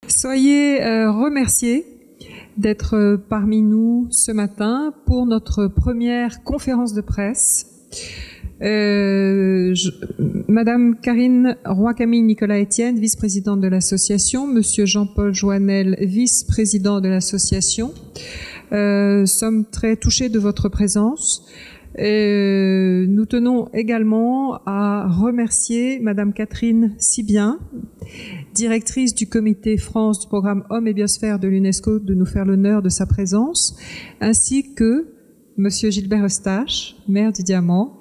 Soyez remerciés d'être parmi nous ce matin pour notre première conférence de presse. Madame Karine Roy-Camille Nicolas-Étienne, vice-présidente de l'association, Monsieur Jean-Paul Joannel, vice-président de l'association, sommes très touchés de votre présence. Nous tenons également à remercier Madame Catherine Sibien, directrice du comité France du programme Hommes et Biosphère de l'UNESCO, de nous faire l'honneur de sa présence, ainsi que Monsieur Gilbert Eustache, maire du Diamant.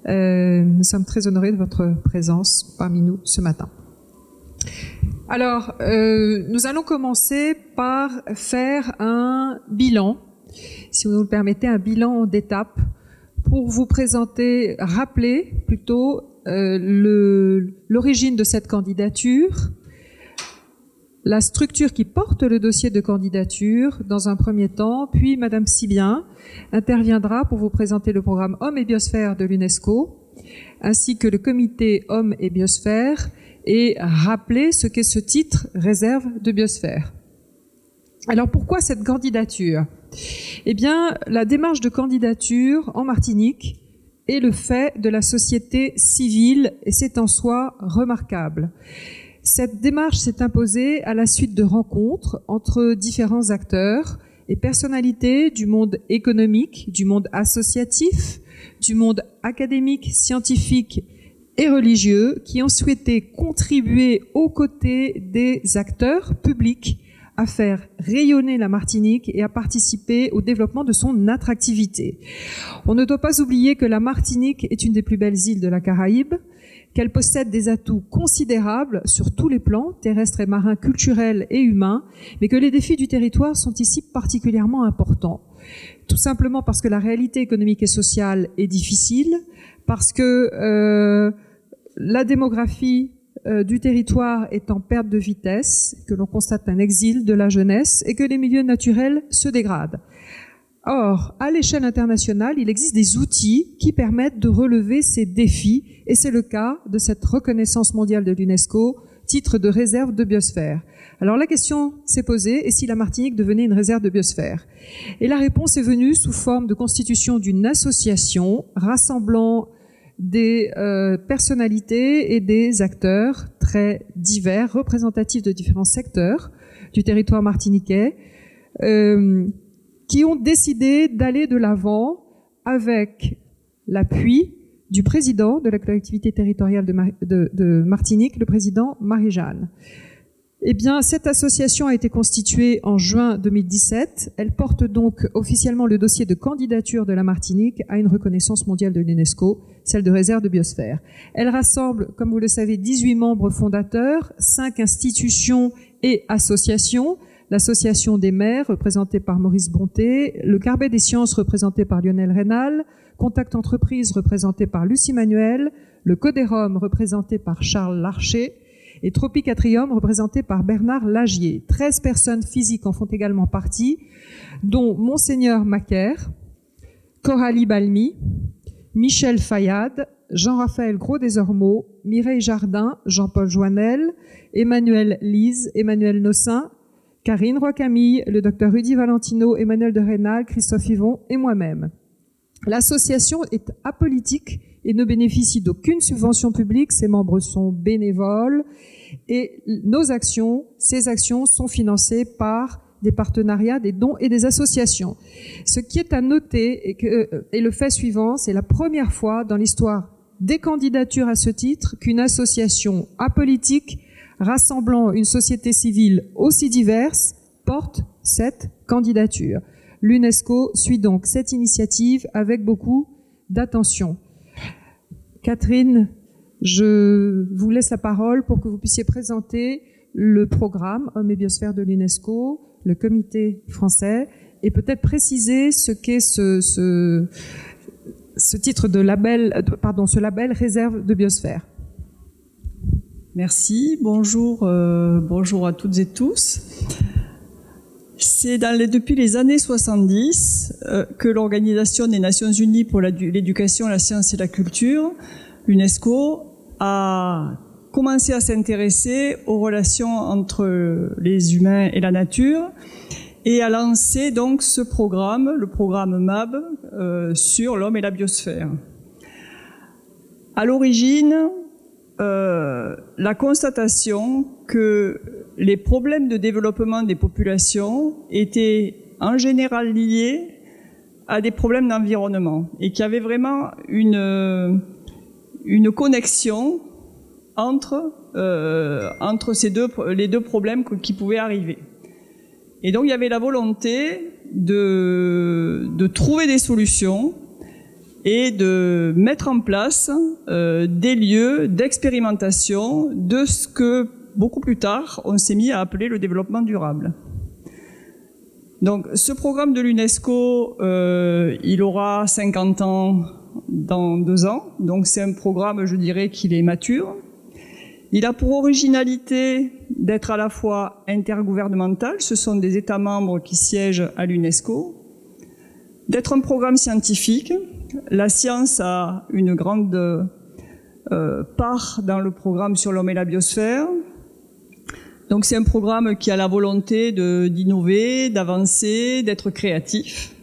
Nous sommes très honorés de votre présence parmi nous ce matin. Alors, nous allons commencer par faire un bilan, si vous nous le permettez, un bilan d'étape, pour vous présenter, rappeler plutôt l'origine de cette candidature, la structure qui porte le dossier de candidature dans un premier temps, puis Madame Sibien interviendra pour vous présenter le programme Hommes et Biosphère de l'UNESCO, ainsi que le comité Hommes et Biosphère, et rappeler ce qu'est ce titre réserve de biosphère. Alors pourquoi cette candidature ? Eh bien, la démarche de candidature en Martinique est le fait de la société civile et c'est en soi remarquable. Cette démarche s'est imposée à la suite de rencontres entre différents acteurs et personnalités du monde économique, du monde associatif, du monde académique, scientifique et religieux qui ont souhaité contribuer aux côtés des acteurs publics à faire rayonner la Martinique et à participer au développement de son attractivité. On ne doit pas oublier que la Martinique est une des plus belles îles de la Caraïbe, qu'elle possède des atouts considérables sur tous les plans, terrestres et marins, culturels et humains, mais que les défis du territoire sont ici particulièrement importants. Tout simplement parce que la réalité économique et sociale est difficile, parce que la démographie du territoire est en perte de vitesse, que l'on constate un exil de la jeunesse et que les milieux naturels se dégradent. Or, à l'échelle internationale, il existe des outils qui permettent de relever ces défis et c'est le cas de cette reconnaissance mondiale de l'UNESCO, titre de réserve de biosphère. Alors la question s'est posée, et si la Martinique devenait une réserve de biosphère ? Et la réponse est venue sous forme de constitution d'une association rassemblant des personnalités et des acteurs très divers, représentatifs de différents secteurs du territoire martiniquais, qui ont décidé d'aller de l'avant avec l'appui du président de la collectivité territoriale de Martinique, le président Marie-Jeanne. Eh bien, cette association a été constituée en juin 2017. Elle porte donc officiellement le dossier de candidature de la Martinique à une reconnaissance mondiale de l'UNESCO, celle de réserve de biosphère. Elle rassemble, comme vous le savez, 18 membres fondateurs, 5 institutions et associations, l'Association des maires, représentée par Maurice Bonté, le Carbet des sciences, représenté par Lionel Rénal, Contact Entreprise, représenté par Lucie Manuel, le Codérum, représenté par Charles Larcher, et Tropicatrium, représenté par Bernard Lagier. 13 personnes physiques en font également partie, dont Monseigneur Macaire, Coralie Balmy, Michel Fayad, Jean-Raphaël Gros-des-Ormeaux, Mireille Jardin, Jean-Paul Joannel, Emmanuel Lise, Emmanuel Nossin, Karine Roy-Camille, le docteur Rudy Valentino, Emmanuel de Rénal, Christophe Yvon et moi-même. L'association est apolitique et ne bénéficie d'aucune subvention publique. Ses membres sont bénévoles et nos actions, ces actions sont financées par des partenariats, des dons et des associations. Ce qui est à noter est le fait suivant, c'est la première fois dans l'histoire des candidatures à ce titre qu'une association apolitique rassemblant une société civile aussi diverse porte cette candidature. L'UNESCO suit donc cette initiative avec beaucoup d'attention. Catherine, je vous laisse la parole pour que vous puissiez présenter le programme Hommes et Biosphère de l'UNESCO, le comité français, et peut-être préciser ce qu'est ce titre de label, ce label réserve de biosphère. Merci, bonjour à toutes et tous. C'est depuis les années 70 que l'Organisation des Nations Unies pour l'éducation, la science et la culture, l'UNESCO, a commencé à s'intéresser aux relations entre les humains et la nature et a lancé donc ce programme, le programme MAB, sur l'homme et la biosphère. À l'origine, la constatation que les problèmes de développement des populations étaient en général liés à des problèmes d'environnement et qu'il y avait vraiment une connexion entre les deux problèmes qui pouvaient arriver. Et donc il y avait la volonté de trouver des solutions et de mettre en place des lieux d'expérimentation de ce que beaucoup plus tard on s'est mis à appeler le développement durable. Donc ce programme de l'UNESCO, il aura 50 ans dans 2 ans, donc c'est un programme, je dirais, qu'il est mature. Il a pour originalité d'être à la fois intergouvernemental, ce sont des États membres qui siègent à l'UNESCO, d'être un programme scientifique. La science a une grande part dans le programme sur l'homme et la biosphère. Donc c'est un programme qui a la volonté d'innover, d'avancer, d'être créatif.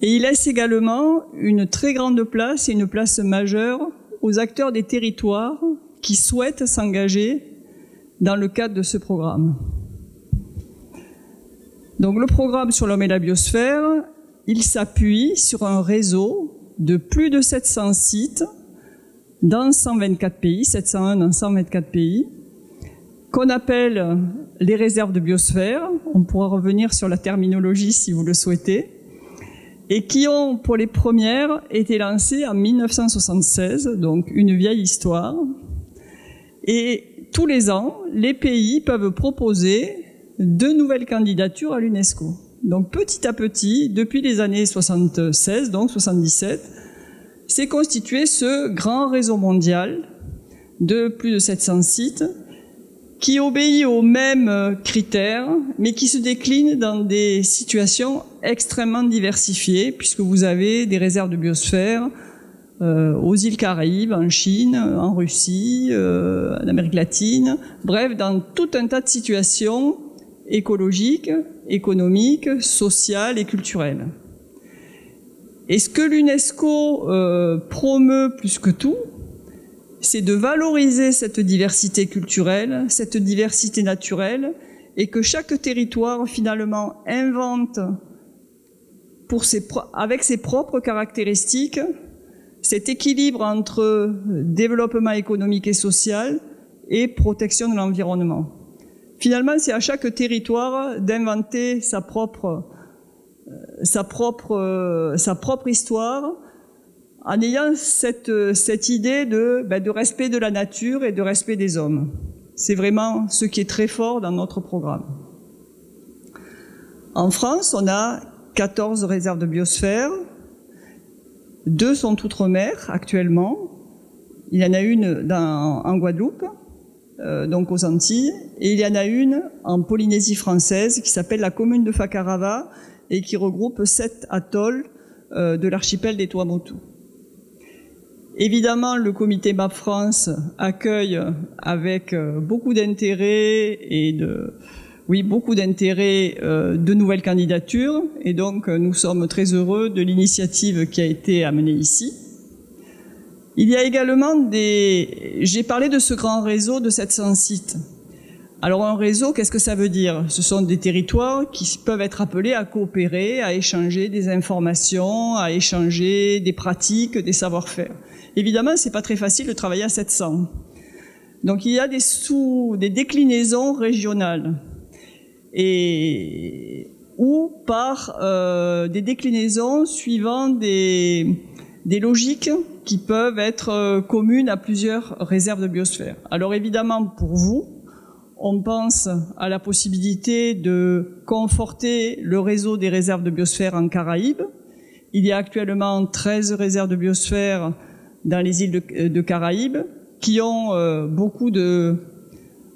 Et il laisse également une très grande place et une place majeure aux acteurs des territoires qui souhaitent s'engager dans le cadre de ce programme. Donc le programme sur l'homme et la biosphère, il s'appuie sur un réseau de plus de 700 sites dans 124 pays, 701 dans 124 pays, qu'on appelle les réserves de biosphère. On pourra revenir sur la terminologie si vous le souhaitez, et qui ont, pour les premières, été lancées en 1976, donc une vieille histoire. Et tous les ans, les pays peuvent proposer de nouvelles candidatures à l'UNESCO. Donc petit à petit, depuis les années 76, donc 77, s'est constitué ce grand réseau mondial de plus de 700 sites qui obéit aux mêmes critères, mais qui se décline dans des situations extrêmement diversifiées, puisque vous avez des réserves de biosphère aux îles Caraïbes, en Chine, en Russie, en Amérique latine, bref, dans tout un tas de situations écologiques, économiques, sociales et culturelles. Et ce que l'UNESCO promeut plus que tout, c'est de valoriser cette diversité culturelle, cette diversité naturelle, et que chaque territoire finalement invente avec ses propres caractéristiques cet équilibre entre développement économique et social et protection de l'environnement. Finalement, c'est à chaque territoire d'inventer sa propre histoire, en ayant cette idée de respect de la nature et de respect des hommes. C'est vraiment ce qui est très fort dans notre programme. En France, on a 14 réserves de biosphère. 2 sont outre-mer actuellement. Il y en a une en Guadeloupe, donc aux Antilles, et il y en a une en Polynésie française qui s'appelle la commune de Fakarava et qui regroupe 7 atolls de l'archipel des Tuamotu. Évidemment, le comité MAP France accueille avec beaucoup d'intérêt de nouvelles candidatures, et donc nous sommes très heureux de l'initiative qui a été amenée ici. Il y a également j'ai parlé de ce grand réseau de 700 sites. Alors un réseau, qu'est-ce que ça veut dire? Ce sont des territoires qui peuvent être appelés à coopérer, à échanger des informations, à échanger des pratiques, des savoir-faire. Évidemment, c'est pas très facile de travailler à 700. Donc il y a des déclinaisons régionales ou par des déclinaisons suivant des logiques qui peuvent être communes à plusieurs réserves de biosphère. Alors évidemment, pour vous, on pense à la possibilité de conforter le réseau des réserves de biosphère en Caraïbes. Il y a actuellement 13 réserves de biosphère dans les îles de Caraïbes qui ont beaucoup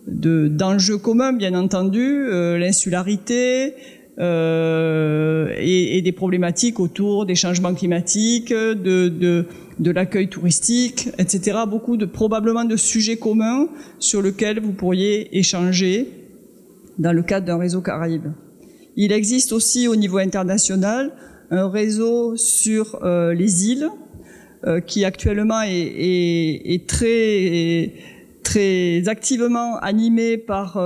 d'enjeux communs, bien entendu, l'insularité et des problématiques autour des changements climatiques, de de l'accueil touristique, etc. Probablement de sujets communs sur lesquels vous pourriez échanger dans le cadre d'un réseau Caraïbes. Il existe aussi au niveau international un réseau sur les îles qui actuellement est très activement animé par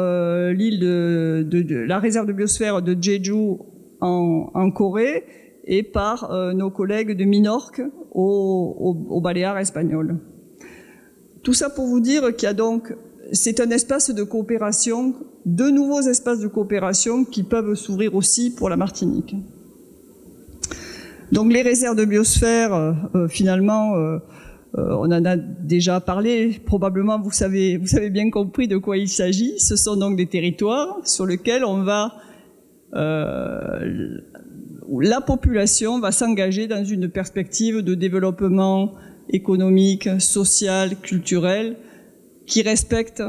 l'île de la réserve de biosphère de Jeju en Corée et par nos collègues de Minorque aux Baléares espagnoles. Tout ça pour vous dire qu'il y a donc, c'est un espace de coopération, de nouveaux espaces de coopération qui peuvent s'ouvrir aussi pour la Martinique. Donc les réserves de biosphère, finalement, on en a déjà parlé, probablement vous avez bien compris de quoi il s'agit. Ce sont donc des territoires sur lesquels la population va s'engager dans une perspective de développement économique, social, culturel, qui respecte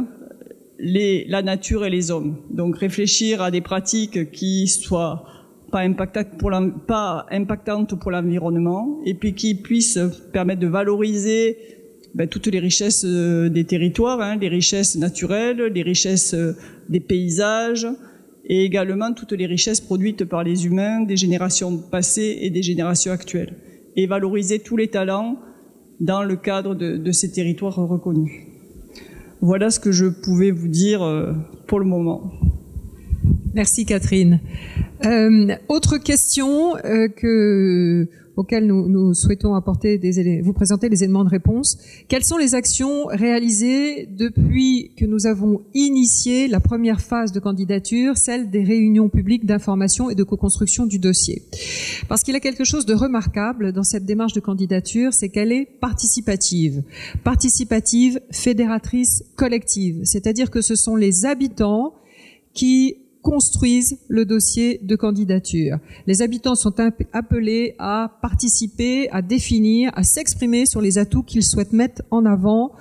la nature et les hommes. Donc réfléchir à des pratiques qui soient pas impactantes pour l'environnement et puis qui puissent permettre de valoriser toutes les richesses des territoires, les richesses naturelles, les richesses des paysages et également toutes les richesses produites par les humains des générations passées et des générations actuelles. Et valoriser tous les talents dans le cadre de ces territoires reconnus. Voilà ce que je pouvais vous dire pour le moment. Merci Catherine. Autre question auxquelles nous souhaitons vous présenter les éléments de réponse. Quelles sont les actions réalisées depuis que nous avons initié la première phase de candidature, celle des réunions publiques d'information et de co-construction du dossier? Parce qu'il y a quelque chose de remarquable dans cette démarche de candidature, c'est qu'elle est participative. Participative, fédératrice, collective. C'est-à-dire que ce sont les habitants qui construisent le dossier de candidature. Les habitants sont appelés à participer, à définir, à s'exprimer sur les atouts qu'ils souhaitent mettre en avant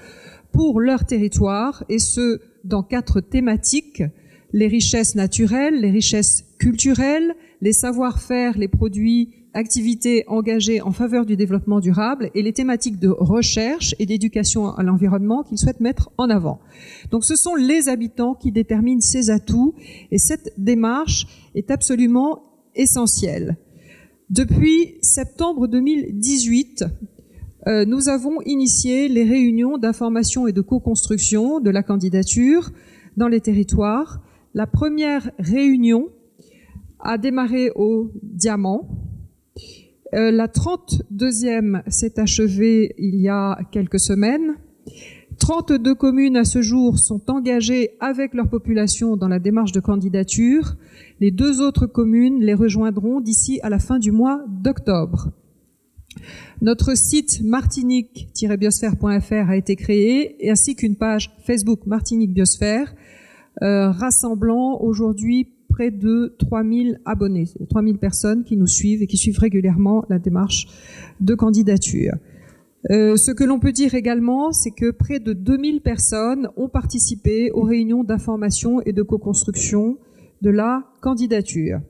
pour leur territoire, et ce, dans 4 thématiques: les richesses naturelles, les richesses culturelles, les savoir-faire, les produits, activités engagées en faveur du développement durable, et les thématiques de recherche et d'éducation à l'environnement qu'ils souhaitent mettre en avant. Donc ce sont les habitants qui déterminent ces atouts, et cette démarche est absolument essentielle. Depuis septembre 2018, nous avons initié les réunions d'information et de co-construction de la candidature dans les territoires. La première réunion a démarré au Diamant. La 32e s'est achevée il y a quelques semaines. 32 communes à ce jour sont engagées avec leur population dans la démarche de candidature. Les 2 autres communes les rejoindront d'ici à la fin du mois d'octobre. Notre site martinique-biosphère.fr a été créé, ainsi qu'une page Facebook Martinique Biosphère, rassemblant aujourd'hui près de 3000 abonnés, 3000 personnes qui nous suivent et qui suivent régulièrement la démarche de candidature. Ce que l'on peut dire également, c'est que près de 2000 personnes ont participé aux réunions d'information et de co-construction de la candidature.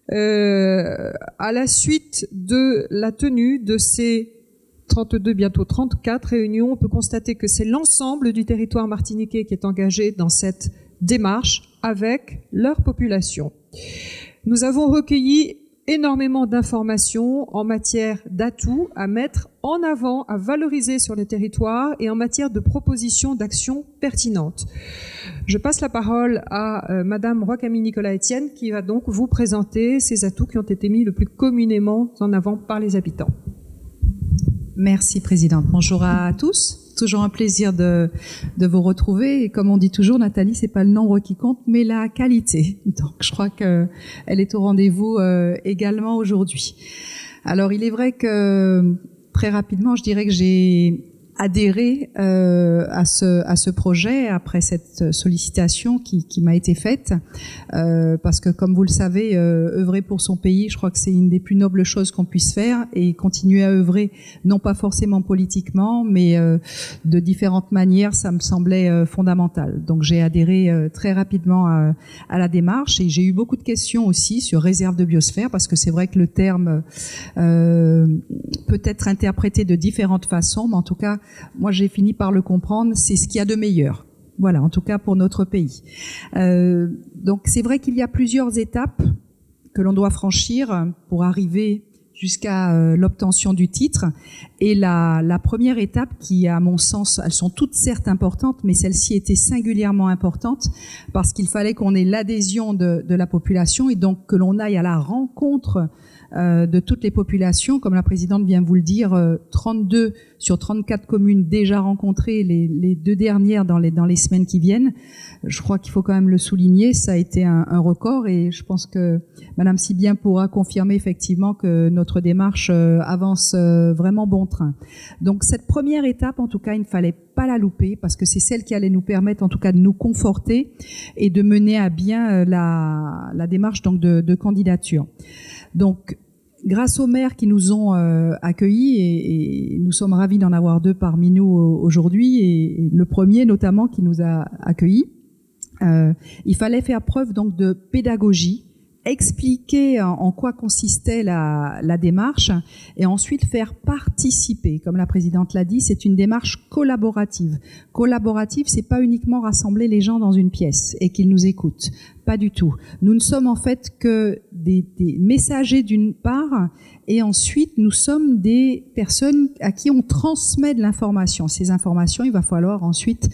À la suite de la tenue de ces 32, bientôt 34 réunions, on peut constater que c'est l'ensemble du territoire martiniquais qui est engagé dans cette démarche avec leur population. Nous avons recueilli énormément d'informations en matière d'atouts à mettre en avant, à valoriser sur les territoires et en matière de propositions d'actions pertinentes. Je passe la parole à Madame Roy-Camille Nicolas-Etienne qui va donc vous présenter ces atouts qui ont été mis le plus communément en avant par les habitants. Merci Présidente. Bonjour à tous. Toujours un plaisir de vous retrouver. Et comme on dit toujours, Nathalie, c'est pas le nombre qui compte, mais la qualité. Donc, je crois que elle est au rendez-vous également aujourd'hui. Alors, il est vrai que très rapidement, je dirais que j'ai adhéré à ce projet après cette sollicitation qui m'a été faite, parce que comme vous le savez, œuvrer pour son pays, je crois que c'est une des plus nobles choses qu'on puisse faire, et continuer à œuvrer, non pas forcément politiquement, mais de différentes manières, ça me semblait fondamental. Donc j'ai adhéré très rapidement à la démarche, et j'ai eu beaucoup de questions aussi sur réserve de biosphère, parce que c'est vrai que le terme peut être interprété de différentes façons, mais en tout cas, moi j'ai fini par le comprendre, c'est ce qu'il y a de meilleur. Voilà, en tout cas pour notre pays. Donc c'est vrai qu'il y a plusieurs étapes que l'on doit franchir pour arriver jusqu'à l'obtention du titre. Et la première étape qui, à mon sens, elles sont toutes certes importantes, mais celle-ci était singulièrement importante parce qu'il fallait qu'on ait l'adhésion de la population, et donc que l'on aille à la rencontre de toutes les populations. Comme la présidente vient vous le dire, 32 sur 34 communes déjà rencontrées, les 2 dernières dans les semaines qui viennent. Je crois qu'il faut quand même le souligner, ça a été un record, et je pense que Madame Sibien pourra confirmer effectivement que notre démarche avance vraiment bon train. Donc cette première étape, en tout cas, il ne fallait pas la louper, parce que c'est celle qui allait nous permettre en tout cas de nous conforter et de mener à bien la démarche donc de candidature. Donc grâce aux maires qui nous ont accueillis, et nous sommes ravis d'en avoir 2 parmi nous aujourd'hui, et le premier notamment qui nous a accueillis, il fallait faire preuve donc de pédagogie, expliquer en quoi consistait la démarche, et ensuite faire participer. Comme la présidente l'a dit, c'est une démarche collaborative. Collaborative, c'est pas uniquement rassembler les gens dans une pièce et qu'ils nous écoutent. Pas du tout. Nous ne sommes en fait que des messagers d'une part, et ensuite nous sommes des personnes à qui on transmet de l'information. Ces informations, il va falloir ensuite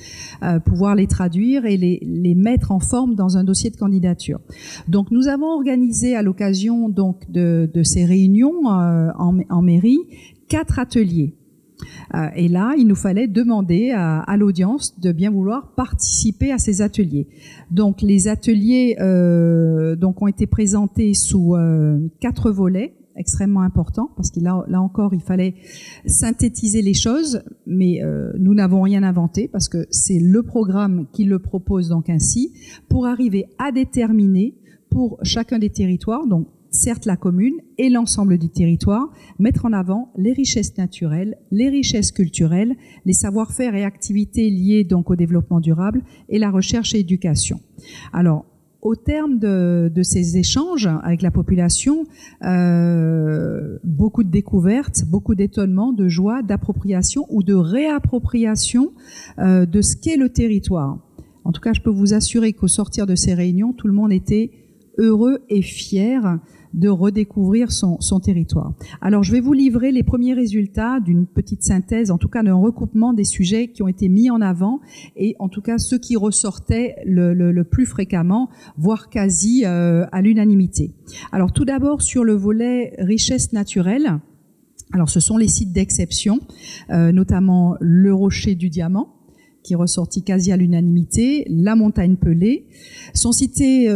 pouvoir les traduire et les mettre en forme dans un dossier de candidature. Donc nous avons organisé à l'occasion donc de ces réunions en mairie 4 ateliers. Et là, il nous fallait demander à l'audience de bien vouloir participer à ces ateliers. Donc, les ateliers donc ont été présentés sous 4 volets extrêmement importants, parce que là encore, il fallait synthétiser les choses, mais nous n'avons rien inventé, parce que c'est le programme qui le propose donc ainsi, pour arriver à déterminer pour chacun des territoires, donc certes la commune et l'ensemble du territoire, mettre en avant les richesses naturelles, les richesses culturelles, les savoir-faire et activités liées donc au développement durable, et la recherche et éducation. Alors, au terme de ces échanges avec la population, beaucoup de découvertes, beaucoup d'étonnement, de joie, d'appropriation ou de réappropriation de ce qu'est le territoire. En tout cas, je peux vous assurer qu'au sortir de ces réunions, tout le monde était heureux et fier de redécouvrir son territoire. Alors, je vais vous livrer les premiers résultats d'une petite synthèse, en tout cas d'un recoupement des sujets qui ont été mis en avant, et en tout cas ceux qui ressortaient le plus fréquemment, voire quasi à l'unanimité. Alors, tout d'abord, sur le volet richesse naturelle, alors ce sont les sites d'exception, notamment le Rocher du Diamant, qui est ressorti quasi à l'unanimité, la Montagne Pelée, sont cités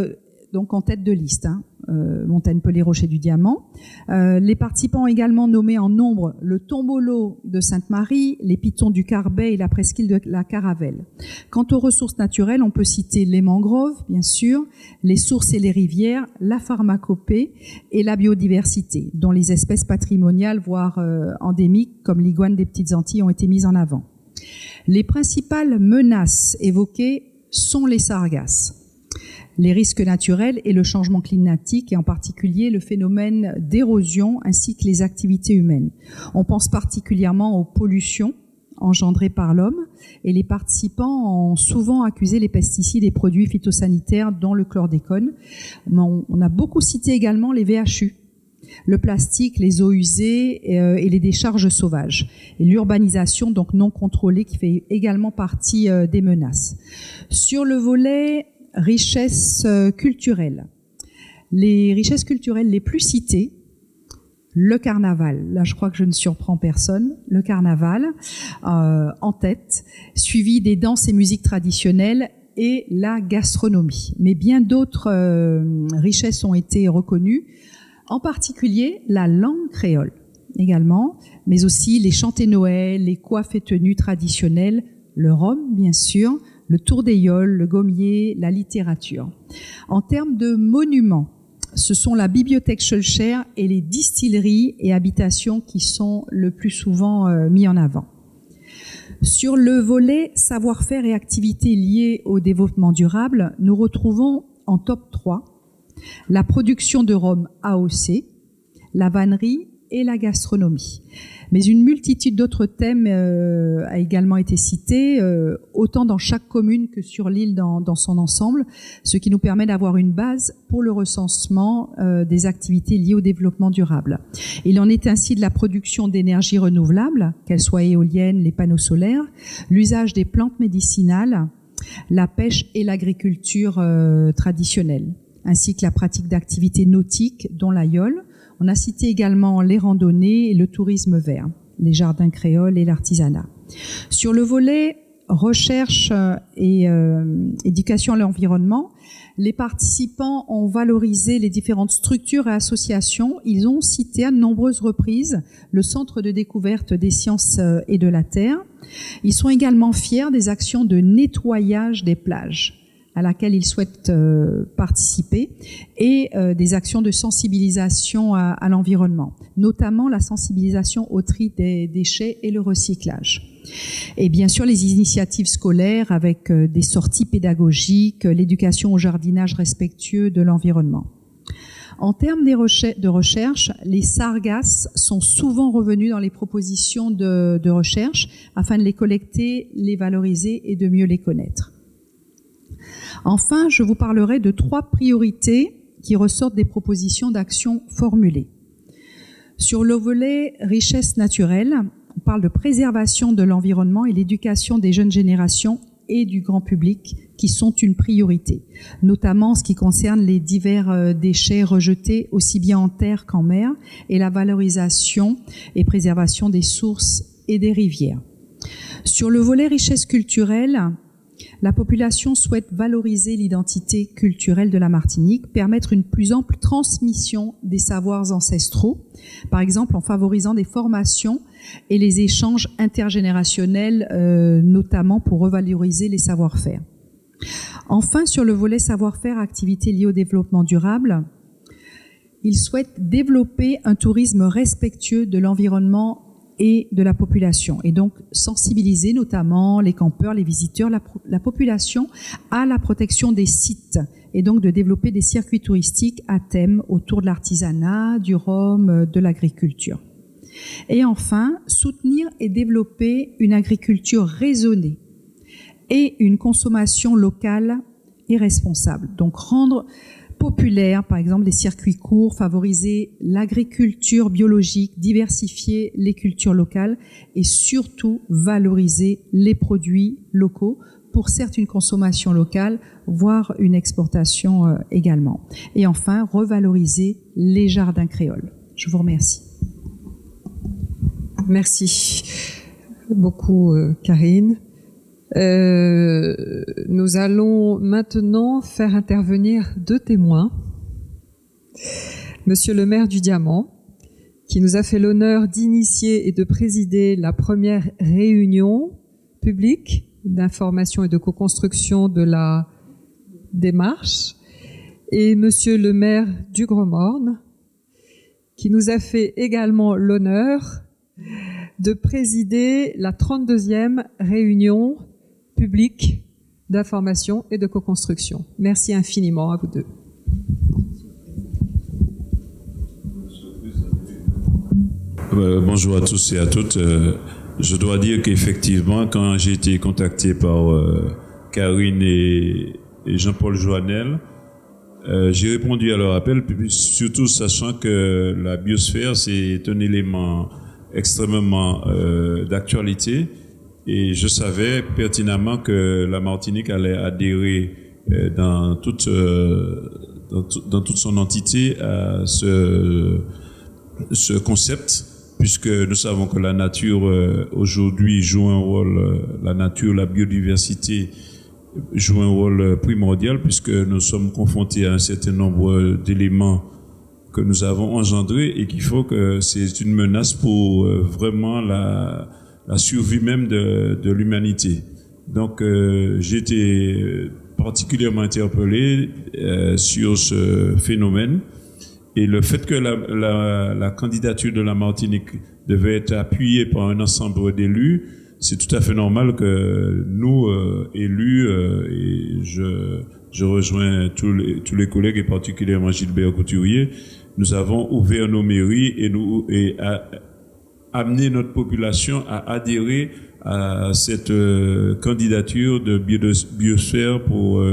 donc en tête de liste, Montagne Pelée, Rocher du Diamant. Les participants ont également nommé en nombre le Tombolo de Sainte-Marie, les Pitons du Carbet et la presqu'île de la Caravelle. Quant aux ressources naturelles, on peut citer les mangroves, bien sûr, les sources et les rivières, la pharmacopée et la biodiversité, dont les espèces patrimoniales, voire endémiques, comme l'iguane des Petites Antilles, ont été mises en avant. Les principales menaces évoquées sont les sargasses, les risques naturels et le changement climatique, et en particulier le phénomène d'érosion ainsi que les activités humaines. On pense particulièrement aux pollutions engendrées par l'homme, et les participants ont souvent accusé les pesticides et produits phytosanitaires, dont le chlordécone. On a beaucoup cité également les VHU, le plastique, les eaux usées et les décharges sauvages. Et l'urbanisation donc non contrôlée, qui fait également partie des menaces. Sur le volet richesses culturelles. Les richesses culturelles les plus citées, le carnaval. Là, je crois que je ne surprends personne. Le carnaval en tête, suivi des danses et musiques traditionnelles et la gastronomie. Mais bien d'autres richesses ont été reconnues, en particulier la langue créole. également, mais aussi les chantés Noël, les coiffes et tenues traditionnelles, le rhum, bien sûr, le tour des Yoles, le gommier, la littérature. En termes de monuments, ce sont la bibliothèque Schœlcher et les distilleries et habitations qui sont le plus souvent mis en avant. Sur le volet savoir-faire et activités liées au développement durable, nous retrouvons en top 3 la production de rhum AOC, la vannerie et la gastronomie. Mais une multitude d'autres thèmes a également été citée, autant dans chaque commune que sur l'île dans son ensemble, ce qui nous permet d'avoir une base pour le recensement des activités liées au développement durable. Il en est ainsi de la production d'énergie renouvelable, qu'elle soit éolienne, les panneaux solaires, l'usage des plantes médicinales, la pêche et l'agriculture traditionnelle, ainsi que la pratique d'activités nautiques, dont la yole. On a cité également les randonnées et le tourisme vert, les jardins créoles et l'artisanat. Sur le volet recherche et éducation à l'environnement, les participants ont valorisé les différentes structures et associations. Ils ont cité à de nombreuses reprises le Centre de découverte des sciences et de la Terre. Ils sont également fiers des actions de nettoyage des plages à laquelle ils souhaitent participer, et des actions de sensibilisation à l'environnement, notamment la sensibilisation au tri des déchets et le recyclage. Et bien sûr, les initiatives scolaires avec des sorties pédagogiques, l'éducation au jardinage respectueux de l'environnement. En termes de recherche, les sargasses sont souvent revenus dans les propositions de recherche afin de les collecter, les valoriser et de mieux les connaître. Enfin, je vous parlerai de 3 priorités qui ressortent des propositions d'action formulées. Sur le volet richesse naturelle, on parle de préservation de l'environnement et l'éducation des jeunes générations et du grand public qui sont une priorité, notamment en ce qui concerne les divers déchets rejetés aussi bien en terre qu'en mer et la valorisation et préservation des sources et des rivières. Sur le volet richesse culturelle, la population souhaite valoriser l'identité culturelle de la Martinique, permettre une plus ample transmission des savoirs ancestraux, par exemple en favorisant des formations et les échanges intergénérationnels, notamment pour revaloriser les savoir-faire. Enfin, sur le volet savoir-faire, activités liées au développement durable, il souhaite développer un tourisme respectueux de l'environnement et de la population, et donc sensibiliser notamment les campeurs, les visiteurs, la population à la protection des sites, et donc de développer des circuits touristiques à thème autour de l'artisanat, du rhum, de l'agriculture. Et enfin, soutenir et développer une agriculture raisonnée et une consommation locale et responsable. Donc rendre populaire, par exemple, des circuits courts, favoriser l'agriculture biologique, diversifier les cultures locales et surtout valoriser les produits locaux pour certes une consommation locale, voire une exportation également. Et enfin, revaloriser les jardins créoles. Je vous remercie. Merci beaucoup, Karine. Nous allons maintenant faire intervenir 2 témoins. Monsieur le maire du Diamant, qui nous a fait l'honneur d'initier et de présider la première réunion publique d'information et de co-construction de la démarche, et monsieur le maire du Gros-Morne, qui nous a fait également l'honneur de présider la 32e réunion public d'information et de co-construction. Merci infiniment à vous deux. Bonjour à tous et à toutes. Je dois dire qu'effectivement, quand j'ai été contacté par Karine et Jean-Paul Joannel, j'ai répondu à leur appel, surtout sachant que la biosphère, c'est un élément extrêmement d'actualité. Et je savais pertinemment que la Martinique allait adhérer dans toute son entité à ce concept, puisque nous savons que la nature aujourd'hui joue un rôle, la nature, la biodiversité joue un rôle primordial, puisque nous sommes confrontés à un certain nombre d'éléments que nous avons engendré et qu'il faut que c'est une menace pour vraiment la survie même de l'humanité. Donc j'ai été particulièrement interpellé sur ce phénomène, et le fait que la candidature de la Martinique devait être appuyée par un ensemble d'élus, c'est tout à fait normal que nous, élus, et je rejoins tous les collègues, et particulièrement Gilbert Couturier, nous avons ouvert nos mairies et amené notre population à adhérer à cette candidature de biosphère pour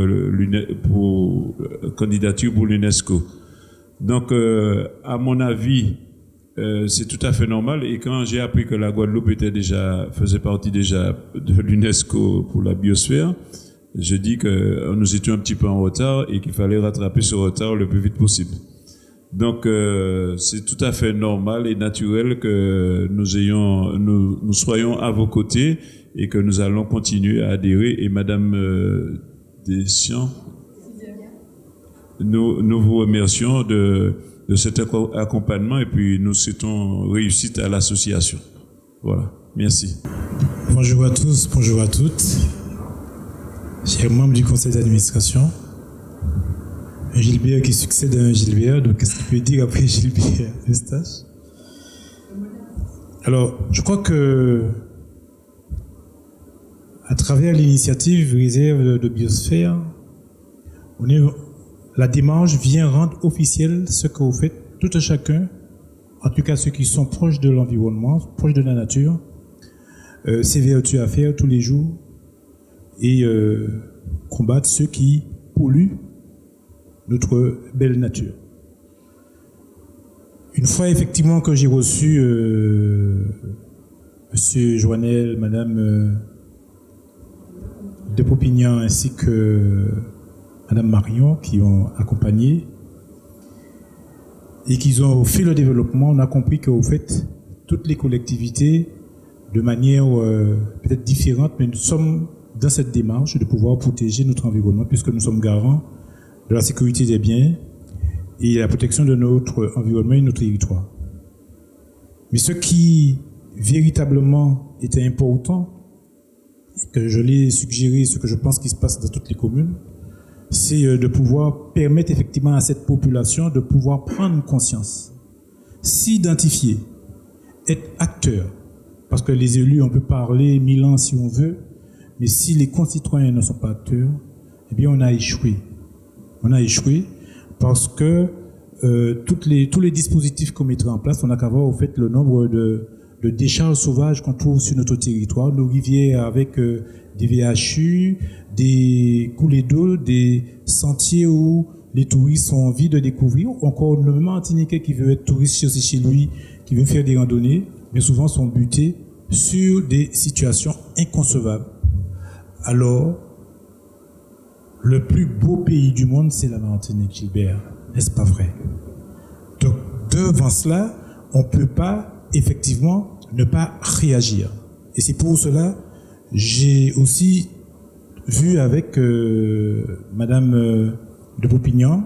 candidature pour l'UNESCO. Donc, à mon avis, c'est tout à fait normal. Et quand j'ai appris que la Guadeloupe faisait partie déjà de l'UNESCO pour la biosphère, je dis que nous étions un petit peu en retard et qu'il fallait rattraper ce retard le plus vite possible. Donc, c'est tout à fait normal et naturel que nous soyons à vos côtés et que nous allons continuer à adhérer. Et Madame Deschamps, nous vous remercions de cet accompagnement, et puis nous souhaitons réussite à l'association. Voilà. Merci. Bonjour à tous, bonjour à toutes. Chers membres du conseil d'administration, un Gilbert qui succède à un Gilbert, donc qu'est-ce qu'il peut dire après Gilbert Eustache? Alors, je crois que à travers l'initiative Réserve de biosphère, la démarche vient rendre officiel ce que vous faites, tout un chacun, en tout cas ceux qui sont proches de l'environnement, proches de la nature, s'évertuent à faire tous les jours et combattre ceux qui polluent notre belle nature. Une fois effectivement que j'ai reçu Monsieur Joannel, Madame de Popignan ainsi que Madame Marion qui ont accompagné et qui ont fait le développement, on a compris que vous faites toutes les collectivités de manière peut-être différente, mais nous sommes dans cette démarche de pouvoir protéger notre environnement puisque nous sommes garants de la sécurité des biens et la protection de notre environnement et de notre territoire. Mais ce qui véritablement était important, et que je l'ai suggéré, ce que je pense qui se passe dans toutes les communes, c'est de pouvoir permettre effectivement à cette population de pouvoir prendre conscience, s'identifier, être acteur. Parce que les élus, on peut parler 1000 ans si on veut, mais si les concitoyens ne sont pas acteurs, eh bien on a échoué. On a échoué parce que tous les dispositifs qu'on mettrait en place, on a qu'à voir au fait le nombre de décharges sauvages qu'on trouve sur notre territoire, nos rivières avec des VHU, des coulées d'eau, des sentiers où les touristes ont envie de découvrir. Encore le Martiniquais qui veut être touriste chez lui, qui veut faire des randonnées, mais souvent sont butés sur des situations inconcevables. Alors, le plus beau pays du monde, c'est la Martinique, Gilbert. N'est-ce pas vrai? Donc, devant cela, on ne peut pas, effectivement, ne pas réagir. Et c'est pour cela, j'ai aussi vu avec Madame de Popignan,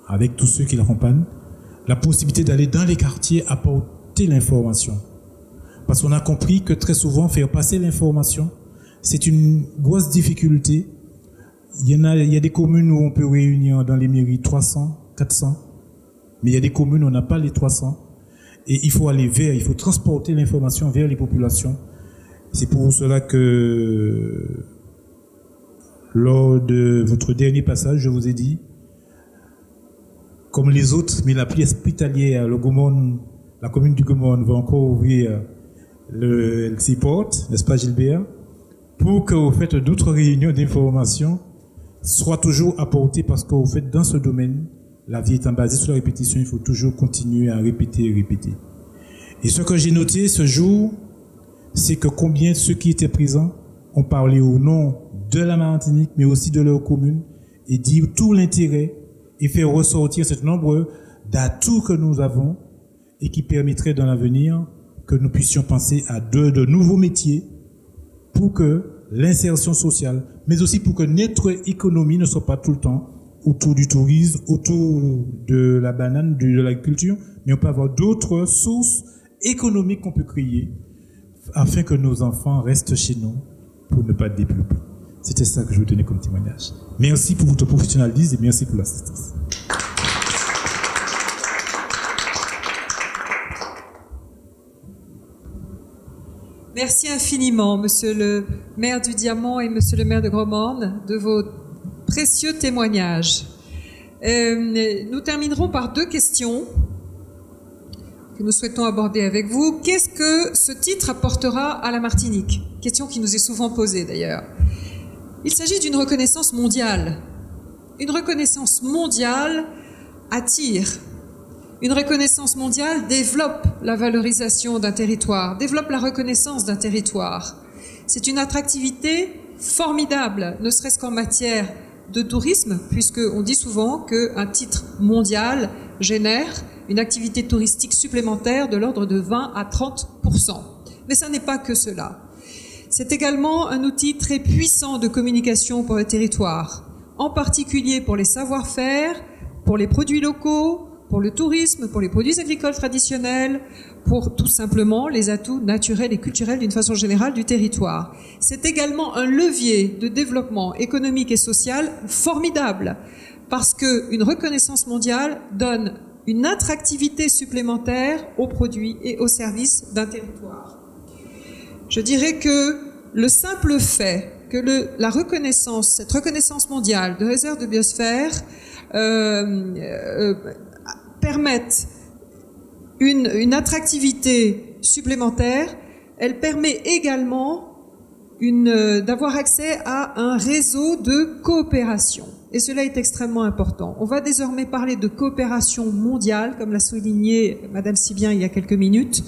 avec tous ceux qui l'accompagnent, la possibilité d'aller dans les quartiers apporter l'information. Parce qu'on a compris que très souvent, faire passer l'information, c'est une grosse difficulté. Il y a des communes où on peut réunir dans les mairies 300, 400, mais il y a des communes où on n'a pas les 300. Et il faut il faut transporter l'information vers les populations. C'est pour cela que lors de votre dernier passage, je vous ai dit, comme les autres, mais la pièce hospitalière, le Gaumont, la commune du Gaumont va encore ouvrir le seaport, n'est-ce pas Gilbert, pour que vous faites d'autres réunions d'information soit toujours apportées, parce que vous faites dans ce domaine, la vie étant basée sur la répétition, il faut toujours continuer à répéter et répéter. Et ce que j'ai noté ce jour, c'est que combien de ceux qui étaient présents ont parlé au nom de la Martinique, mais aussi de leur commune, et dire tout l'intérêt et faire ressortir ce nombre d'atouts que nous avons et qui permettraient dans l'avenir que nous puissions penser à de nouveaux métiers pour que l'insertion sociale, mais aussi pour que notre économie ne soit pas tout le temps autour du tourisme, autour de la banane, de l'agriculture, mais on peut avoir d'autres sources économiques qu'on peut créer afin que nos enfants restent chez nous pour ne pas développer. C'était ça que je vous donnais comme témoignage. Merci pour votre professionnalisme et merci pour l'assistance. Merci infiniment, Monsieur le maire du Diamant et Monsieur le maire de Grosmorne, de vos précieux témoignages. Nous terminerons par 2 questions que nous souhaitons aborder avec vous. Qu'est-ce que ce titre apportera à la Martinique? Question qui nous est souvent posée d'ailleurs. Il s'agit d'une reconnaissance mondiale. Une reconnaissance mondiale attire. Une reconnaissance mondiale développe la valorisation d'un territoire, développe la reconnaissance d'un territoire. C'est une attractivité formidable, ne serait-ce qu'en matière de tourisme, puisqu'on dit souvent qu'un titre mondial génère une activité touristique supplémentaire de l'ordre de 20 à 30%. Mais ça n'est pas que cela. C'est également un outil très puissant de communication pour le territoire, en particulier pour les savoir-faire, pour les produits locaux, pour le tourisme, pour les produits agricoles traditionnels, pour tout simplement les atouts naturels et culturels d'une façon générale du territoire. C'est également un levier de développement économique et social formidable, parce qu'une reconnaissance mondiale donne une attractivité supplémentaire aux produits et aux services d'un territoire. Je dirais que le simple fait que la reconnaissance, cette reconnaissance mondiale de réserve de biosphère permette une attractivité supplémentaire, elle permet également d'avoir accès à un réseau de coopération. Et cela est extrêmement important. On va désormais parler de coopération mondiale, comme l'a souligné Madame Sibien il y a quelques minutes,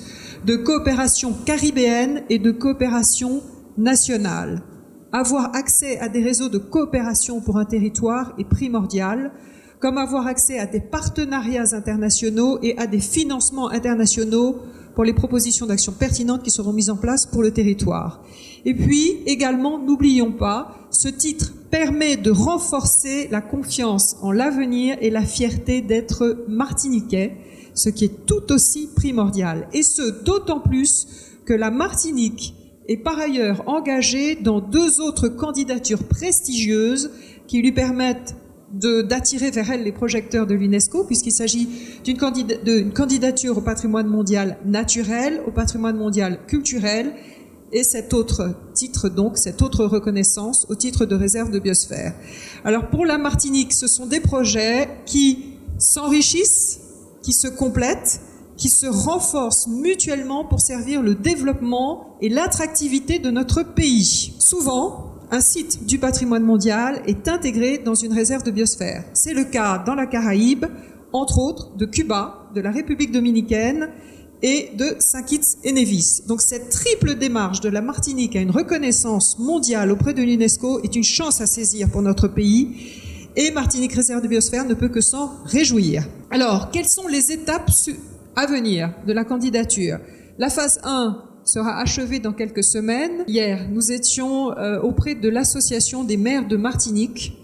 de coopération caribéenne et de coopération nationale. Avoir accès à des réseaux de coopération pour un territoire est primordial, comme avoir accès à des partenariats internationaux et à des financements internationaux pour les propositions d'action pertinentes qui seront mises en place pour le territoire. Et puis, également, n'oublions pas, ce titre permet de renforcer la confiance en l'avenir et la fierté d'être martiniquais, ce qui est tout aussi primordial. Et ce, d'autant plus que la Martinique est par ailleurs engagée dans 2 autres candidatures prestigieuses qui lui permettent d'attirer vers elle les projecteurs de l'UNESCO, puisqu'il s'agit d'une candidature au patrimoine mondial naturel, au patrimoine mondial culturel, et cet autre titre, donc, cette autre reconnaissance au titre de réserve de biosphère. Alors pour la Martinique, ce sont des projets qui s'enrichissent, qui se complètent, qui se renforcent mutuellement pour servir le développement et l'attractivité de notre pays. Souvent, un site du patrimoine mondial est intégré dans une réserve de biosphère. C'est le cas dans la Caraïbe, entre autres de Cuba, de la République dominicaine et de Saint-Kitts et Nevis. Donc cette triple démarche de la Martinique à une reconnaissance mondiale auprès de l'UNESCO est une chance à saisir pour notre pays, et Martinique Réserve de biosphère ne peut que s'en réjouir. Alors, quelles sont les étapes à venir de la candidature? La phase 1 sera achevée dans quelques semaines. Hier, nous étions auprès de l'Association des maires de Martinique.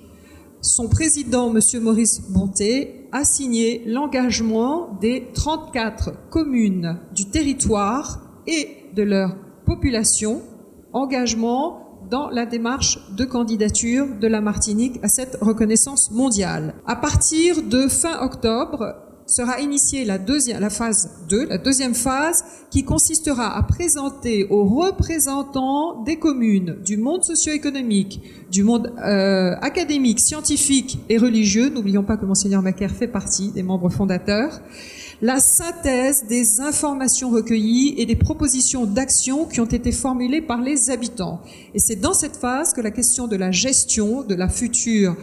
Son président, Monsieur Maurice Bonté, a signé l'engagement des 34 communes du territoire et de leur population, engagement dans la démarche de candidature de la Martinique à cette reconnaissance mondiale. À partir de fin octobre, sera initiée la phase 2, la deuxième phase, qui consistera à présenter aux représentants des communes, du monde socio-économique, du monde académique, scientifique et religieux, n'oublions pas que Monseigneur Macaire fait partie des membres fondateurs, la synthèse des informations recueillies et des propositions d'action qui ont été formulées par les habitants. Et c'est dans cette phase que la question de la gestion de la future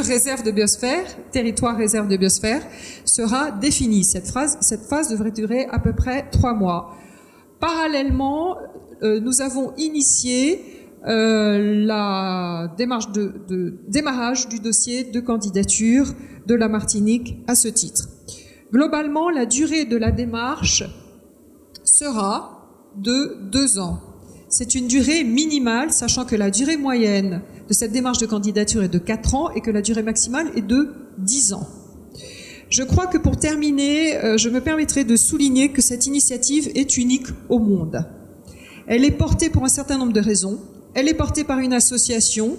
réserve de biosphère, territoire réserve de biosphère, sera définie. Cette phase devrait durer à peu près 3 mois. Parallèlement, nous avons initié la démarche démarrage du dossier de candidature de la Martinique à ce titre. Globalement, la durée de la démarche sera de 2 ans. C'est une durée minimale, sachant que la durée moyenne de cette démarche de candidature est de 4 ans et que la durée maximale est de 10 ans. Je crois que pour terminer, je me permettrai de souligner que cette initiative est unique au monde. Elle est portée pour un certain nombre de raisons. Elle est portée par une association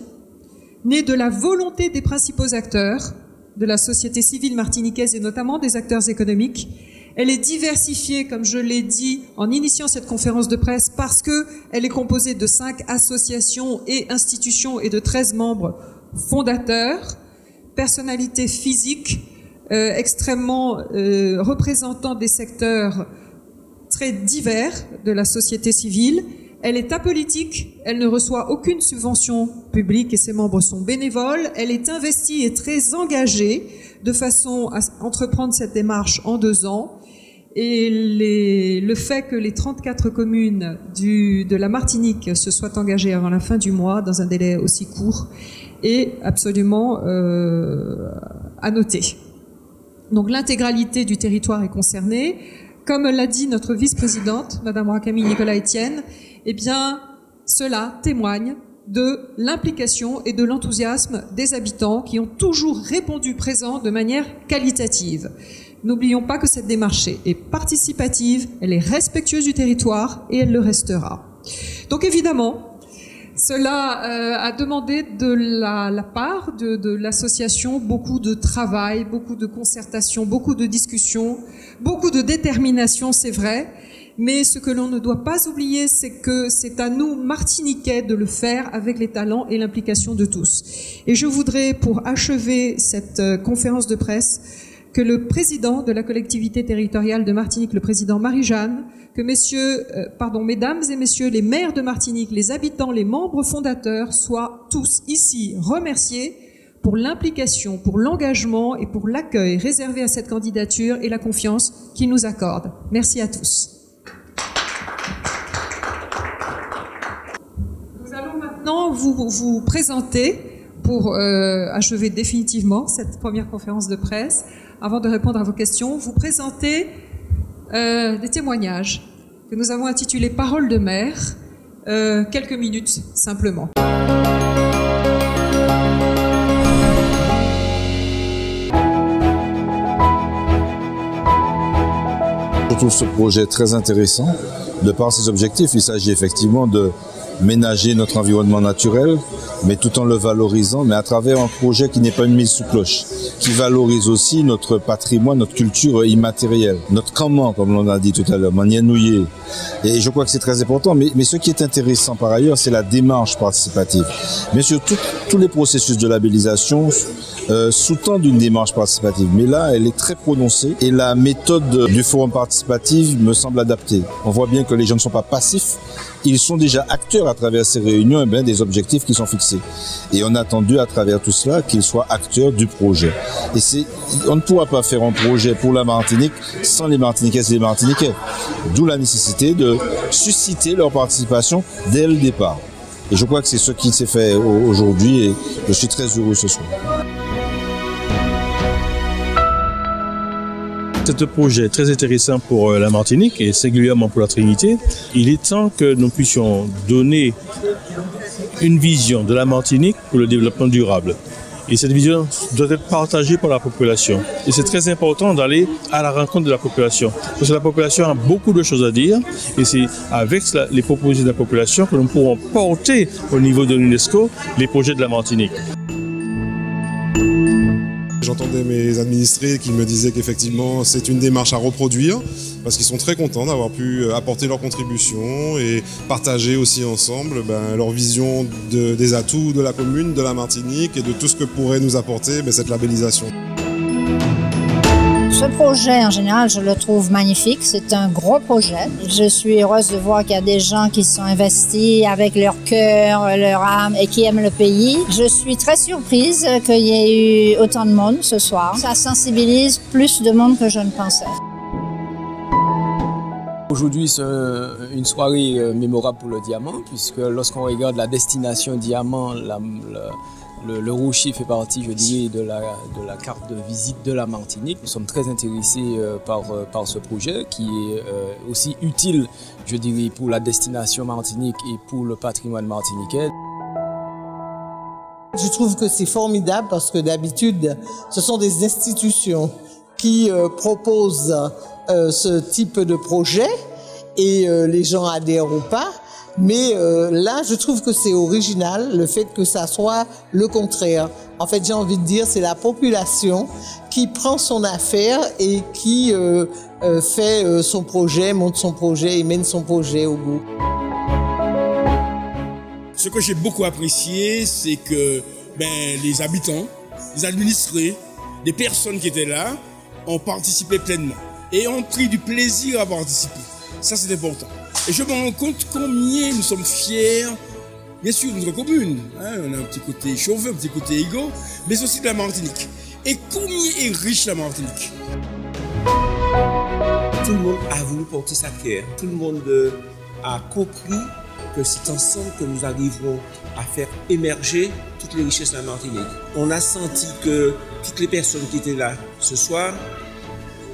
née de la volonté des principaux acteurs de la société civile martiniquaise et notamment des acteurs économiques. Elle est diversifiée, comme je l'ai dit en initiant cette conférence de presse, parce qu'elle est composée de 5 associations et institutions et de 13 membres fondateurs, personnalités physiques, extrêmement représentant des secteurs très divers de la société civile. Elle est apolitique, elle ne reçoit aucune subvention publique et ses membres sont bénévoles. Elle est investie et très engagée de façon à entreprendre cette démarche en 2 ans. Et le fait que les 34 communes de la Martinique se soient engagées avant la fin du mois dans un délai aussi court est absolument à noter. Donc l'intégralité du territoire est concernée. Comme l'a dit notre vice-présidente, Madame Wakami Nicolas-Étienne, eh bien, cela témoigne de l'implication et de l'enthousiasme des habitants qui ont toujours répondu présent de manière qualitative. N'oublions pas que cette démarche est participative, elle est respectueuse du territoire et elle le restera. Donc évidemment, cela a demandé de la part de l'association beaucoup de travail, beaucoup de concertation, beaucoup de discussions, beaucoup de détermination, c'est vrai. Mais ce que l'on ne doit pas oublier, c'est que c'est à nous, Martiniquais, de le faire avec les talents et l'implication de tous. Et je voudrais, pour achever cette conférence de presse, que le président de la collectivité territoriale de Martinique, le président Marie-Jeanne, que mesdames et messieurs les maires de Martinique, les habitants, les membres fondateurs soient tous ici remerciés pour l'implication, pour l'engagement et pour l'accueil réservé à cette candidature et la confiance qu'ils nous accordent. Merci à tous. Nous allons maintenant vous présenter, pour achever définitivement cette première conférence de presse, avant de répondre à vos questions, vous présenter des témoignages que nous avons intitulés Paroles de maire, quelques minutes simplement. Je trouve ce projet très intéressant de par ses objectifs. Il s'agit effectivement de ménager notre environnement naturel, mais tout en le valorisant, mais à travers un projet qui n'est pas une mise sous cloche, qui valorise aussi notre patrimoine, notre culture immatérielle, notre comment, comme l'on a dit tout à l'heure, manienouillé. Et je crois que c'est très important, mais ce qui est intéressant par ailleurs, c'est la démarche participative. Bien sûr, tous les processus de labellisation sous-tendent une démarche participative, mais là, elle est très prononcée et la méthode du forum participatif me semble adaptée. On voit bien que les gens ne sont pas passifs, ils sont déjà acteurs à travers ces réunions des objectifs qui sont fixés. Et on a attendu à travers tout cela qu'ils soient acteurs du projet. Et on ne pourra pas faire un projet pour la Martinique sans les Martiniquaises et les Martiniquais. D'où la nécessité de susciter leur participation dès le départ. Et je crois que c'est ce qui s'est fait aujourd'hui et je suis très heureux ce soir. C'est un projet très intéressant pour la Martinique et singulièrement pour la Trinité. Il est temps que nous puissions donner une vision de la Martinique pour le développement durable. Et cette vision doit être partagée par la population. Et c'est très important d'aller à la rencontre de la population. Parce que la population a beaucoup de choses à dire. Et c'est avec les propositions de la population que nous pourrons porter au niveau de l'UNESCO les projets de la Martinique. J'entendais mes administrés qui me disaient qu'effectivement c'est une démarche à reproduire parce qu'ils sont très contents d'avoir pu apporter leur contribution et partager aussi ensemble leur vision des atouts de la commune, de la Martinique et de tout ce que pourrait nous apporter cette labellisation. Ce projet, en général, je le trouve magnifique. C'est un gros projet. Je suis heureuse de voir qu'il y a des gens qui sont investis avec leur cœur, leur âme et qui aiment le pays. Je suis très surprise qu'il y ait eu autant de monde ce soir. Ça sensibilise plus de monde que je ne pensais. Aujourd'hui, c'est une soirée mémorable pour le diamant, puisque lorsqu'on regarde la destination diamant, le Rocher fait partie, je dirais, de la carte de visite de la Martinique. Nous sommes très intéressés par ce projet qui est aussi utile, je dirais, pour la destination Martinique et pour le patrimoine martiniquais. Je trouve que c'est formidable parce que d'habitude, ce sont des institutions qui proposent ce type de projet et les gens adhèrent ou pas. Mais là, je trouve que c'est original le fait que ça soit le contraire. En fait, j'ai envie de dire, c'est la population qui prend son affaire et qui fait son projet, monte son projet et mène son projet au bout. Ce que j'ai beaucoup apprécié, c'est que les habitants, les administrés, les personnes qui étaient là ont participé pleinement et ont pris du plaisir à participer. Ça, c'est important. Et je me rends compte combien nous sommes fiers, bien sûr, de notre commune. On a un petit côté chauve, un petit côté égaux, mais aussi de la Martinique. Et combien est riche la Martinique. Tout le monde a voulu porter sa pierre. Tout le monde a compris que c'est ensemble que nous arriverons à faire émerger toutes les richesses de la Martinique. On a senti que toutes les personnes qui étaient là ce soir,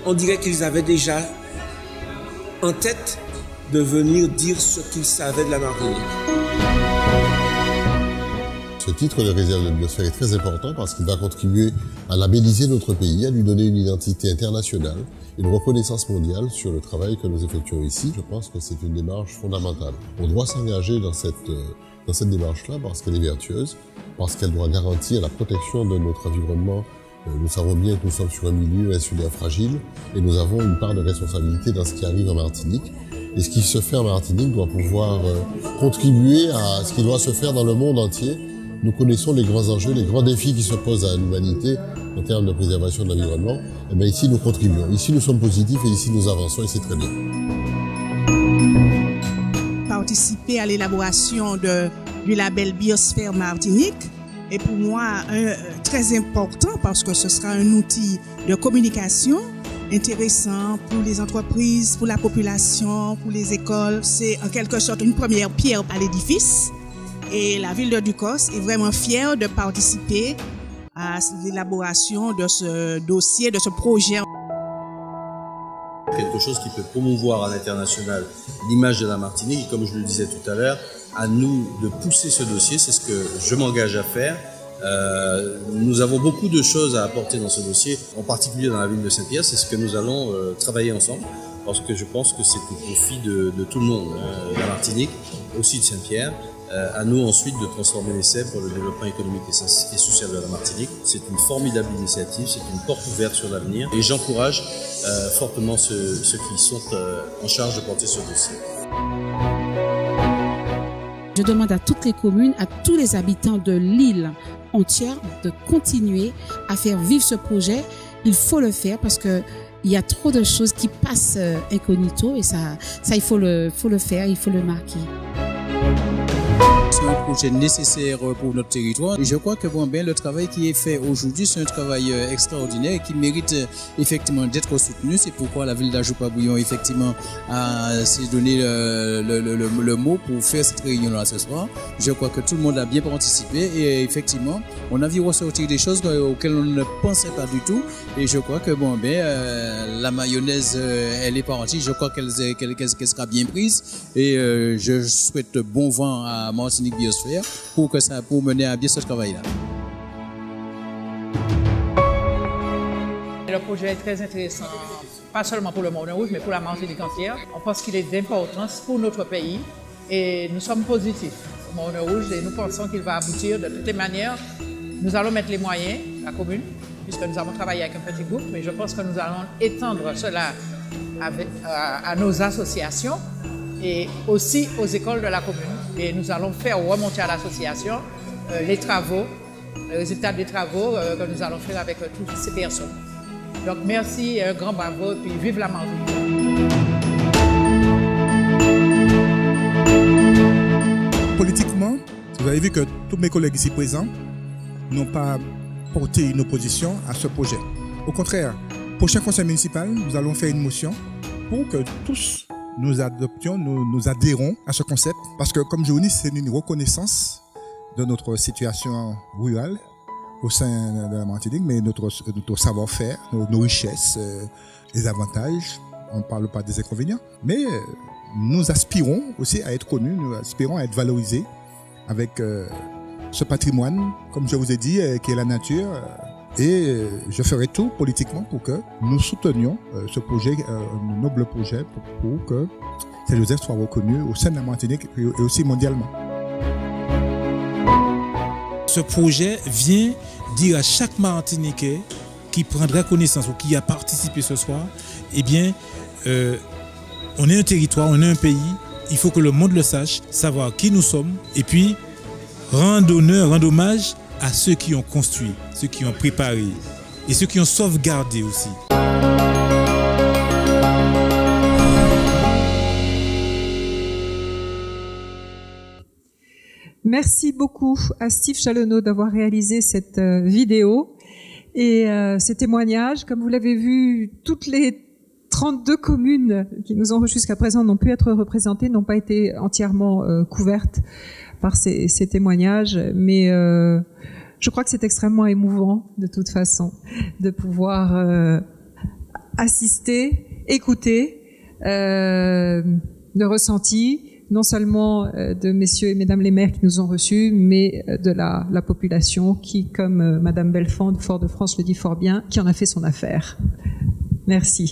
on dirait qu'ils avaient déjà en tête de venir dire ce qu'ils savaient de la Martinique. Ce titre de réserve de biosphère est très important parce qu'il va contribuer à labelliser notre pays, à lui donner une identité internationale, une reconnaissance mondiale sur le travail que nous effectuons ici. Je pense que c'est une démarche fondamentale. On doit s'engager dans cette démarche-là parce qu'elle est vertueuse, parce qu'elle doit garantir la protection de notre environnement. Nous savons bien que nous sommes sur un milieu insulaire fragile et nous avons une part de responsabilité dans ce qui arrive en Martinique. Et ce qui se fait en Martinique doit pouvoir contribuer à ce qui doit se faire dans le monde entier. Nous connaissons les grands enjeux, les grands défis qui se posent à l'humanité en termes de préservation de l'environnement. Et bien ici, nous contribuons. Ici, nous sommes positifs et ici, nous avançons et c'est très bien. Participer à l'élaboration du label Biosphère Martinique est pour moi très important parce que ce sera un outil de communication intéressant pour les entreprises, pour la population, pour les écoles. C'est en quelque sorte une première pierre à l'édifice. Et la ville de Ducos est vraiment fière de participer à l'élaboration de ce dossier, de ce projet. Quelque chose qui peut promouvoir à l'international l'image de la Martinique. Et comme je le disais tout à l'heure, à nous de pousser ce dossier, c'est ce que je m'engage à faire. Nous avons beaucoup de choses à apporter dans ce dossier, en particulier dans la ville de Saint-Pierre. C'est ce que nous allons travailler ensemble, parce que je pense que c'est au profit de tout le monde, de la Martinique, aussi de Saint-Pierre. À nous ensuite de transformer l'essai pour le développement économique et social de la Martinique. C'est une formidable initiative, c'est une porte ouverte sur l'avenir et j'encourage fortement ceux qui sont en charge de porter ce dossier. Je demande à toutes les communes, à tous les habitants de l'île entière de continuer à faire vivre ce projet. Il faut le faire parce que il y a trop de choses qui passent incognito et ça il faut le faire, il faut le marquer. C'est un projet nécessaire pour notre territoire et je crois que le travail qui est fait aujourd'hui, c'est un travail extraordinaire et qui mérite effectivement d'être soutenu. C'est pourquoi la ville d'Ajoupa-Bouillon effectivement a donné le mot pour faire cette réunion-là ce soir. Je crois que tout le monde a bien participé et effectivement, on a vu ressortir des choses auxquelles on ne pensait pas du tout et je crois que la mayonnaise, elle est partie. Je crois qu'elle sera bien prise et je souhaite bon vent à Martinique Biosphère pour mener à bien ce travail-là. Le projet est très intéressant, pas seulement pour le Morne Rouge, mais pour la Martinique entière. On pense qu'il est d'importance pour notre pays et nous sommes positifs au Morne Rouge et nous pensons qu'il va aboutir de toutes les manières. Nous allons mettre les moyens, la commune, puisque nous avons travaillé avec un petit groupe, mais je pense que nous allons étendre cela à nos associations et aussi aux écoles de la commune. Et nous allons faire remonter à l'association les travaux, les résultats des travaux que nous allons faire avec toutes ces personnes. Donc merci, un grand bravo, et puis vive la Martinique. Politiquement, vous avez vu que tous mes collègues ici présents n'ont pas porté une opposition à ce projet. Au contraire, prochain conseil municipal, nous allons faire une motion pour que tous nous adoptions, nous adhérons à ce concept. Parce que, comme je vous dis, c'est une reconnaissance de notre situation rurale au sein de la Martinique, mais notre savoir-faire, nos richesses, les avantages. On ne parle pas des inconvénients. Mais nous aspirons aussi à être connus, nous aspirons à être valorisés avec ce patrimoine, comme je vous ai dit, qui est la nature. Et je ferai tout politiquement pour que nous soutenions ce projet, un noble projet, pour que Saint-Joseph soit reconnu au sein de la Martinique et aussi mondialement. Ce projet vient dire à chaque Martiniquais qui prendra connaissance ou qui a participé ce soir, eh bien, on est un territoire, on est un pays, il faut que le monde le sache, savoir qui nous sommes, et puis rendre honneur, rendre hommage à ceux qui ont construit, ceux qui ont préparé et ceux qui ont sauvegardé aussi. Merci beaucoup à Steve Chalonneau d'avoir réalisé cette vidéo et ces témoignages. Comme vous l'avez vu, toutes les 32 communes qui nous ont jusqu'à présent n'ont pu être représentées, n'ont pas été entièrement couvertes par ces témoignages, mais je crois que c'est extrêmement émouvant de toute façon de pouvoir assister, écouter le ressenti non seulement de messieurs et mesdames les maires qui nous ont reçus, mais de la population qui, comme madame Belfond de Fort-de-France le dit fort bien, qui en a fait son affaire. Merci.